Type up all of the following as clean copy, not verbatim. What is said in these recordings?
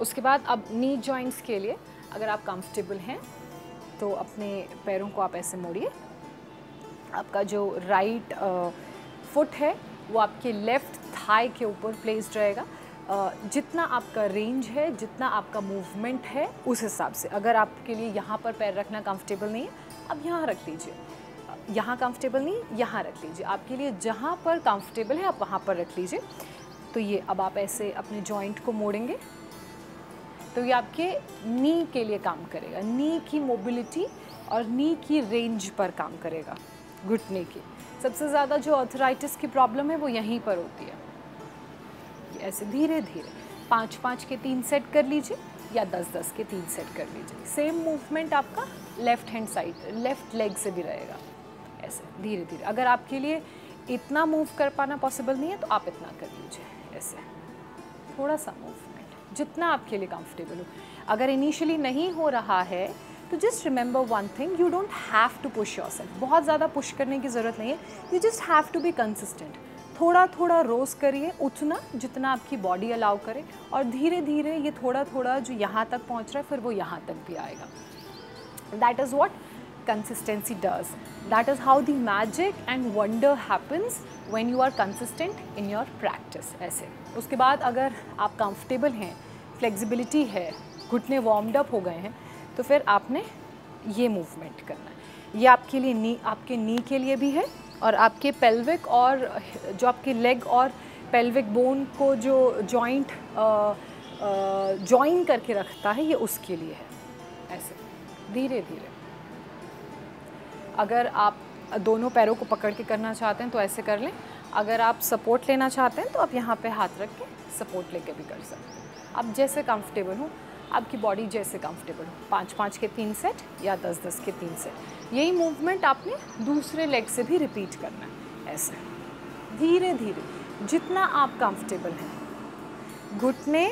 उसके बाद अब नी जॉइंट्स के लिए अगर आप कंफर्टेबल हैं तो अपने पैरों को आप ऐसे मोड़िए। आपका जो राइट फुट है वो आपके लेफ़्ट थाई के ऊपर प्लेस्ड रहेगा। जितना आपका रेंज है, जितना आपका मूवमेंट है, उस हिसाब से। अगर आपके लिए यहाँ पर पैर रखना कंफर्टेबल नहीं है, अब यहाँ रख लीजिए। यहाँ कंफर्टेबल नहीं, यहाँ रख लीजिए। आपके लिए जहाँ पर कंफर्टेबल है आप वहाँ पर रख लीजिए। तो ये अब आप ऐसे अपने जॉइंट को मोड़ेंगे तो ये आपके नी के लिए काम करेगा, नी की मोबिलिटी और नी की रेंज पर काम करेगा। घुटने की सबसे ज़्यादा जो आर्थराइटिस की प्रॉब्लम है वो यहीं पर होती है। ऐसे धीरे धीरे 5-5 के 3 सेट कर लीजिए या 10-10 के 3 सेट कर लीजिए। सेम मूवमेंट आपका left hand side, left leg से भी रहेगा। ऐसे धीरे धीरे, अगर आपके लिए इतना मूव कर पाना पॉसिबल नहीं है तो आप इतना कर लीजिए। ऐसे थोड़ा सा मूवमेंट जितना आपके लिए कंफर्टेबल हो। अगर इनिशियली नहीं हो रहा है तो just remember one thing, you don't have to push yourself. बहुत ज़्यादा पुश करने की ज़रूरत नहीं है, you just have to be consistent. थोड़ा थोड़ा रोज़ करिए, उतना जितना आपकी बॉडी अलाउ करे, और धीरे धीरे ये थोड़ा थोड़ा जो यहाँ तक पहुँच रहा है फिर वो यहाँ तक भी आएगा। That is what consistency does. That is how the magic and wonder happens when you are consistent in your practice. ऐसे उसके बाद अगर आप कंफर्टेबल हैं, फ्लेक्सिबिलिटी है, घुटने वार्म्ड अप हो गए हैं, तो फिर आपने ये मूवमेंट करना है। ये आपके लिए नी, आपके नी के लिए भी है और आपके पेल्विक और जो आपके लेग और पेल्विक बोन को जो जॉइंट जॉइन करके रखता है, ये उसके लिए है। ऐसे धीरे धीरे। अगर आप दोनों पैरों को पकड़ के करना चाहते हैं तो ऐसे कर लें। अगर आप सपोर्ट लेना चाहते हैं तो आप यहाँ पे हाथ रख के सपोर्ट लेके भी कर सकते हैं। आप जैसे कंफर्टेबल हो, आपकी बॉडी जैसे कंफर्टेबल हो। 5-5 के 3 सेट या 10-10 के 3 सेट। यही मूवमेंट आपने दूसरे लेग से भी रिपीट करना है। ऐसे धीरे धीरे जितना आप कंफर्टेबल हैं। घुटने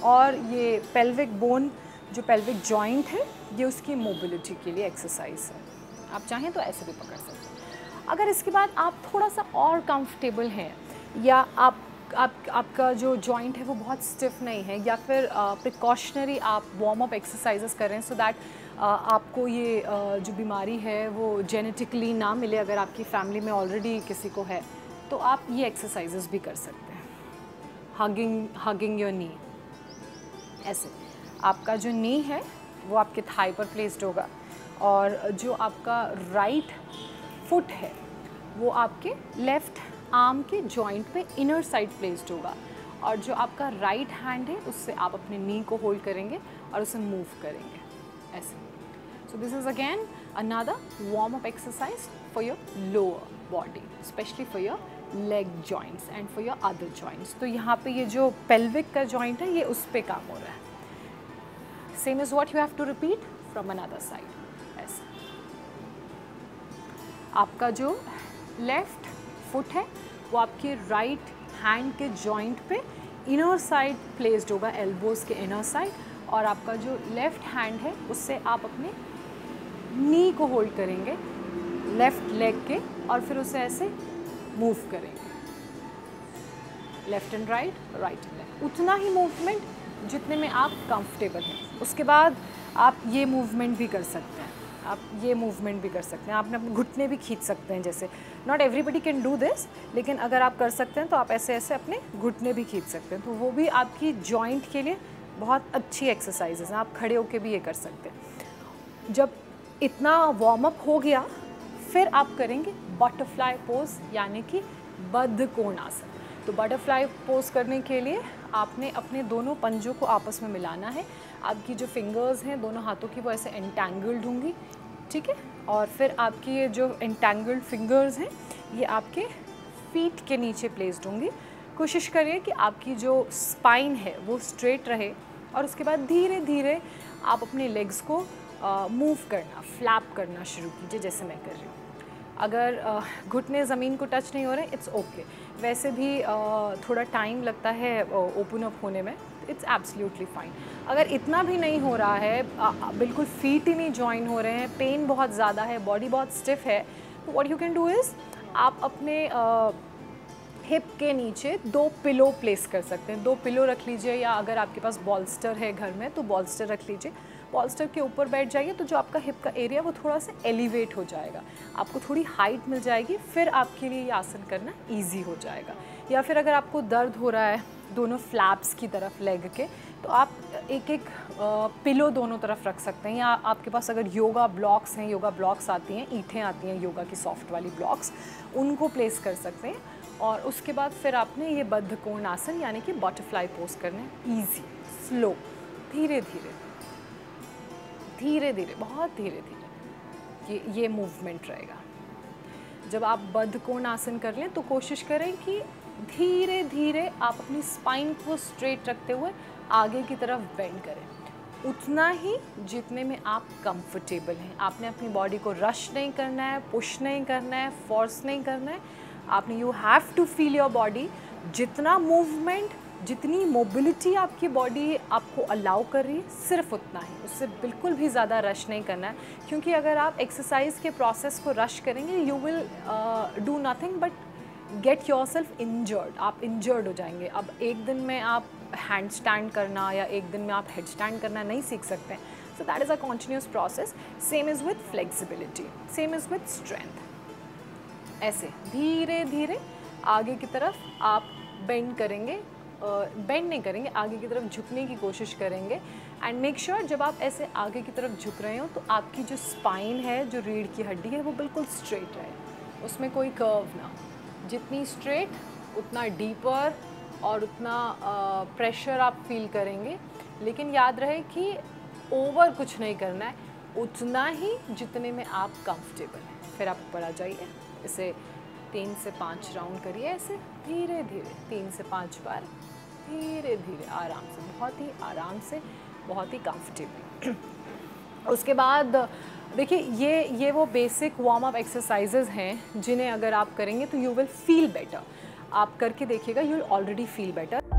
और ये पेल्विक बोन, जो पेल्विक जॉइंट है, ये उसकी मोबिलिटी के लिए एक्सरसाइज है। आप चाहें तो ऐसे भी पकड़ सकते हैं। अगर इसके बाद आप थोड़ा सा और कंफर्टेबल हैं, या आपका जो जॉइंट है वो बहुत स्टिफ नहीं है, या फिर प्रिकॉशनरी आप वार्म अप एक्सरसाइजेस कर रहे हैं सो दैट आपको ये जो बीमारी है वो जेनेटिकली ना मिले, अगर आपकी फैमिली में ऑलरेडी किसी को है, तो आप ये एक्सरसाइजेस भी कर सकते हैं। Hugging your knee. ऐसे आपका जो नी है वो आपके थाई पर प्लेस्ड होगा, और जो आपका राइट फुट है वो आपके लेफ़्ट आर्म के जॉइंट पे इनर साइड प्लेस्ड होगा, और जो आपका राइट हैंड है उससे आप अपने नी को होल्ड करेंगे और उसे मूव करेंगे। ऐसे। So this is again another warm up exercise for your lower body, specially for your leg joints and for your other joints. तो यहाँ पे ये जो पेल्विक का जॉइंट है ये उस पे काम हो रहा है। Same is what you have to repeat from another side. आपका जो लेफ़्ट फुट है वो आपके राइट हैंड के जॉइंट पे इनर साइड प्लेस्ड होगा, एल्बोज़ के इनर साइड, और आपका जो लेफ़्ट हैंड है उससे आप अपने नी को होल्ड करेंगे लेफ़्ट लेग के, और फिर उसे ऐसे मूव करेंगे left and right, right and left. उतना ही मूवमेंट जितने में आप कंफर्टेबल हैं। उसके बाद आप ये मूवमेंट भी कर सकते हैं, आप ये मूवमेंट भी कर सकते हैं। आपने अपने घुटने भी खींच सकते हैं। जैसे not everybody can do this, लेकिन अगर आप कर सकते हैं तो आप ऐसे ऐसे अपने घुटने भी खींच सकते हैं, तो वो भी आपकी जॉइंट के लिए बहुत अच्छी एक्सरसाइजेज हैं। आप खड़े होकर भी ये कर सकते हैं। जब इतना वार्म अप हो गया फिर आप करेंगे बटरफ्लाई पोज, यानी कि बद्धकोण आसन। तो बटरफ्लाई पोज करने के लिए आपने अपने दोनों पंजों को आपस में मिलाना है। आपकी जो फिंगर्स हैं दोनों हाथों की वो ऐसे एंटेंगल्ड होंगी, ठीक है, और फिर आपकी ये जो एंटेंगल्ड फिंगर्स हैं ये आपके फीट के नीचे प्लेस्ड होंगी। कोशिश करिए कि आपकी जो स्पाइन है वो स्ट्रेट रहे, और उसके बाद धीरे धीरे आप अपने लेग्स को मूव करना, फ्लैप करना शुरू कीजिए, जैसे मैं कर रही हूँ। अगर घुटने ज़मीन को टच नहीं हो रहे, इट्स ओके। वैसे भी थोड़ा टाइम लगता है ओपन अप होने में, इट्स एब्सोल्युटली फाइन। अगर इतना भी नहीं हो रहा है, बिल्कुल फीट ही नहीं जॉइन हो रहे हैं, पेन बहुत ज़्यादा है, बॉडी बहुत स्टिफ है, तो what you can do is आप अपने हिप के नीचे 2 पिलो प्लेस कर सकते हैं। 2 पिलो रख लीजिए, या अगर आपके पास बॉल्स्टर है घर में तो बॉल्स्टर रख लीजिए। बॉल्स्टर के ऊपर बैठ जाइए तो जो आपका हिप का एरिया वो थोड़ा सा एलिवेट हो जाएगा, आपको थोड़ी हाइट मिल जाएगी, फिर आपके लिए ये आसन करना ईजी हो जाएगा। या फिर अगर आपको दर्द हो रहा है दोनों फ्लैप्स की तरफ लेग के, तो आप एक एक पिलो दोनों तरफ रख सकते हैं। या आपके पास अगर योगा ब्लॉक्स हैं, योगा ब्लॉक्स आती हैं, ईंटें आती हैं योगा की सॉफ्ट वाली ब्लॉक्स, उनको प्लेस कर सकते हैं। और उसके बाद फिर आपने ये बद्ध कोण आसन यानी कि बटरफ्लाई पोज करना है। ईजी, स्लो, धीरे धीरे धीरे धीरे, बहुत धीरे धीरे ये मूवमेंट रहेगा। जब आप बद्ध कोण आसन कर लें तो कोशिश करें कि धीरे धीरे आप अपनी स्पाइन को स्ट्रेट रखते हुए आगे की तरफ बेंड करें, उतना ही जितने में आप कंफर्टेबल हैं। आपने अपनी बॉडी को रश नहीं करना है, पुश नहीं करना है, फोर्स नहीं करना है। आपने you have to feel your body. जितना मूवमेंट, जितनी मोबिलिटी आपकी बॉडी आपको अलाउ कर रही है, सिर्फ उतना ही, उससे बिल्कुल भी ज़्यादा रश नहीं करना है। क्योंकि अगर आप एक्सरसाइज के प्रोसेस को रश करेंगे, you will do nothing but get your self injured. आप इंजर्ड हो जाएंगे। अब एक दिन में आप हैंड स्टैंड करना या एक दिन में आप हेड स्टैंड करना नहीं सीख सकते। So that is a continuous process. Same is with flexibility, same is with strength. ऐसे धीरे धीरे आगे की तरफ आप बेंड करेंगे, बेंड नहीं करेंगे, आगे की तरफ झुकने की कोशिश करेंगे। एंड मेक श्योर जब आप ऐसे आगे की तरफ झुक रहे हो तो आपकी जो स्पाइन है, जो रीढ़ की हड्डी है, वो बिल्कुल स्ट्रेट रहे, उसमें कोई कर्व ना। जितनी स्ट्रेट उतना डीपर और उतना प्रेशर आप फील करेंगे। लेकिन याद रहे कि ओवर कुछ नहीं करना है, उतना ही जितने में आप कंफर्टेबल हैं। फिर आप ऊपर आ जाइए, इसे 3 से 5 राउंड करिए, ऐसे धीरे धीरे 3 से 5 बार, धीरे धीरे आराम से, बहुत ही आराम से, बहुत ही कंफर्टेबल। उसके बाद देखिए ये वो बेसिक वार्म अप एक्सरसाइजेज हैं जिन्हें अगर आप करेंगे तो यू विल फील बेटर। आप करके देखिएगा, you will already feel better.